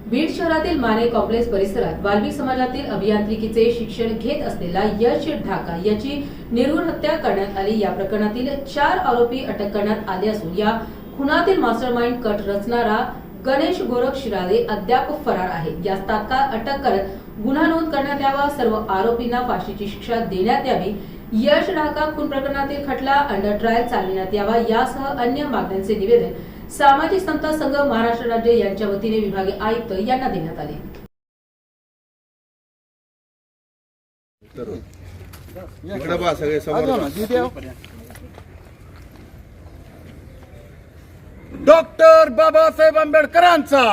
बीड शहरातील माने कॉम्प्लेक्स परिसरात वाल्मिक समाजातील अभियांत्रिकीचे शिक्षण घेत असलेला यश ढाका याची निर्घृण हत्या करण्यात आली। या प्रकरणातील 4 आरोपी अटक करण्यात आले असून या खुनातील मास्टरमाइंड कट रचणारा गणेश गोरख शिराळे अद्याप फरार आहे। यास तात्काळ अटक करत गुन्हा नोंद करण्यात यावा, सर्व आरोपींना फाशीची शिक्षा देण्यात यावी, यश ढाका खून प्रकरणातील खटला अंडर ट्रायल चालविण्यात यावा यासह अन्य मागण्यांचे निवेदन सामाजिक समता संघ महाराष्ट्र राज्य यांच्या वतीने विभागीय आयुक्त यांना देण्यात आले। डॉक्टर बाबासाहेब आंबेडकरांचा,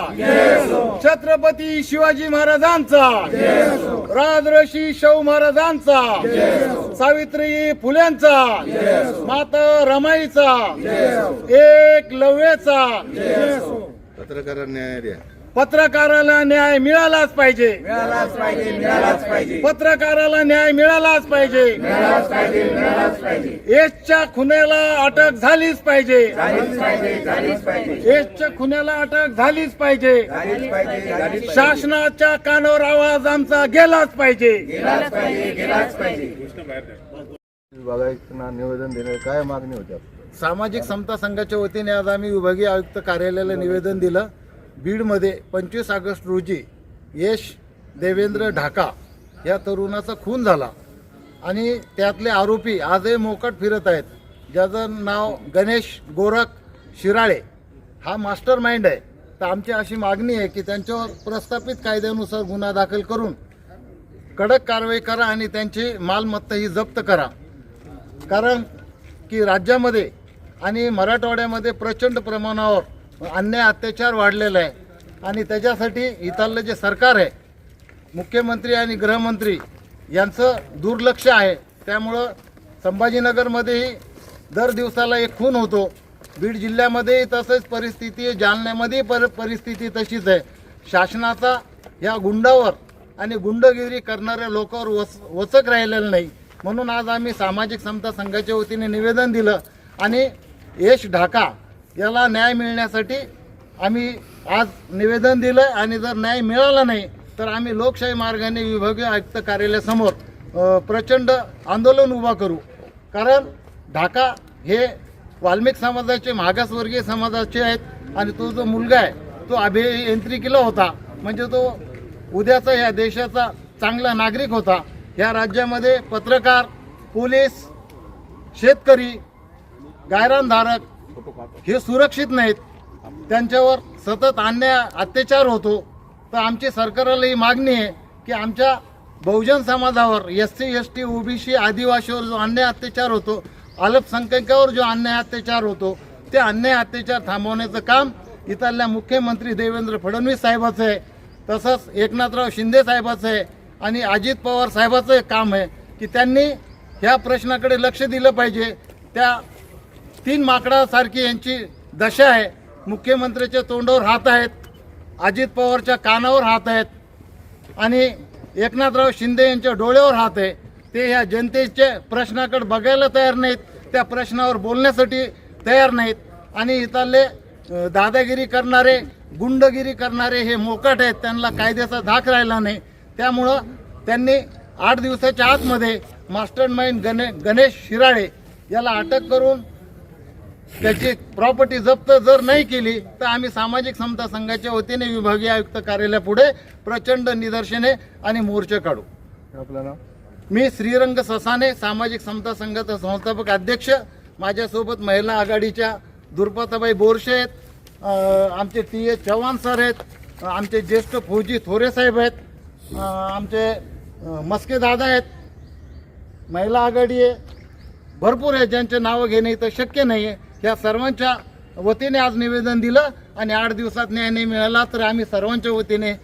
छत्रपती शिवाजी महाराजांचा, राजर्षी शाहू महाराजांचा, सावित्री फुलेंचा, माता रमाईचा, एकलव्याचा, पत्रकाराला न्याय मिळालाच पाहिजे, पत्रकाराला न्याय मिळालाच पाहिजे, यशच्या खुन्याला अटक झालीच पाहिजे, यशच्या खुन्याला अटक झालीच पाहिजे, शासनाच्या कानावर आवाज आमचा गेलाच पाहिजे। विभागाला निवेदन देणे काय मागणी होती? सामाजिक समता संघाच्या वतीने आज आम्ही विभागीय आयुक्त कार्यालयाला निवेदन दिलं। बीडमध्ये 25 ऑगस्ट रोजी यश देवेंद्र ढाका या तरुणाचा खून झाला आणि त्यातले आरोपी आजही मोकाट फिरत आहेत, ज्याचं नाव गणेश गोरख शिराळे हा मास्टर माइंड आहे। तर आमची अशी मागणी आहे की त्यांच्यावर प्रस्थापित कायद्यानुसार गुन्हा दाखल करून कडक कारवाई करा आणि त्यांची मालमत्ता ही जप्त करा, कारण की राज्यामध्ये आणि मराठवाड्यामध्ये प्रचंड प्रमाणावर अन्याय अत्याचार वाढलेला आहे आणि त्याच्यासाठी इथलं जे सरकार आहे, मुख्यमंत्री आणि गृहमंत्री यांचं दुर्लक्ष आहे। त्यामुळं संभाजीनगरमध्येही दर दिवसाला एक खून होतो, बीड जिल्ह्यामध्येही तसंच परिस्थिती आहे, जालन्यामध्ये परिस्थिती तशीच आहे। शासनाचा या गुंडावर आणि गुंडगिरी करणाऱ्या लोकांवर वचक राहिलेलं नाही, म्हणून आज आम्ही सामाजिक समता संघाच्या वतीने निवेदन दिलं आणि यश ढाका याला न्याय मिळण्यासाठी आम्ही आज निवेदन दिलं आणि जर न्याय मिळाला नाही तर आम्ही लोकशाही मार्गाने विभागीय आयुक्त कार्यालयासमोर प्रचंड आंदोलन उभा करू, कारण ढाका हे वाल्मिक समाजाचे मागासवर्गीय समाजाचे आहेत आणि तो जो मुलगा आहे तो अभियांत्रिकीला होता, म्हणजे तो उद्याचा या देशाचा चांगला नागरिक होता। या राज्यामध्ये पत्रकार, पोलीस, शेतकरी, गायरानधारक हे सुरक्षित नाहीत, त्यांच्यावर सतत अन्याय अत्याचार होतो। तर आमची सरकारला ही मागणी आहे की आमच्या बहुजन समाजावर SC ST OBC आदिवासीवर जो अन्याय अत्याचार होतो, अल्पसंख्याकावर जो अन्याय अत्याचार होतो, ते अन्याय अत्याचार थांबवण्याचं काम इथल्या मुख्यमंत्री देवेंद्र फडणवीस साहेबाचं आहे, तसंच एकनाथराव शिंदे साहेबाचं आहे आणि अजित पवार साहेबाचं काम आहे की त्यांनी ह्या प्रश्नाकडे लक्ष दिलं पाहिजे। त्या 3 माकडासारखी यांची दशा आहे, मुख्यमंत्र्याच्या तोंडावर हात आहेत, अजित पवारच्या कानावर हात आहेत आणि एकनाथराव शिंदे यांच्या डोळ्यावर हात आहे। ते ह्या जनतेच्या प्रश्नाकडे बघायला तयार नाहीत, त्या प्रश्नावर बोलण्यासाठी तयार नाहीत आणि इथले दादागिरी करणारे, गुंडगिरी करणारे हे मोकाट आहेत, त्यांना कायद्याचा धाक राहिला नाही। त्यामुळं त्यांनी 8 दिवसाच्या आतमध्ये मास्टरमाइंड गणेश शिराळे याला अटक करून त्याची प्रॉपर्टी जप्त जर नाही केली तर आम्ही सामाजिक समता संघाच्या वतीने विभागीय आयुक्त कार्यालयापुढे प्रचंड निदर्शने आणि मोर्चे काढू। आपलं नाव? मी श्रीरंग ससाने, सामाजिक समता संघाचा संस्थापक अध्यक्ष। माझ्यासोबत महिला आघाडीच्या दुर्पाताबाई बोरशे आहेत, आमचे TH चव्हाण सर आहेत, आमचे ज्येष्ठ फौजी थोरे साहेब आहेत, आमचे मस्के दादा आहेत, महिला आघाडी आहे, भरपूर आहे, ज्यांचे नावं घेणे इथं शक्य नाही आहे। या सर्वांच्या वतीने आज निवेदन दिलं आणि 8 दिवसात न्याय नाही मिळाला तर आम्ही सर्वांच्या वतीने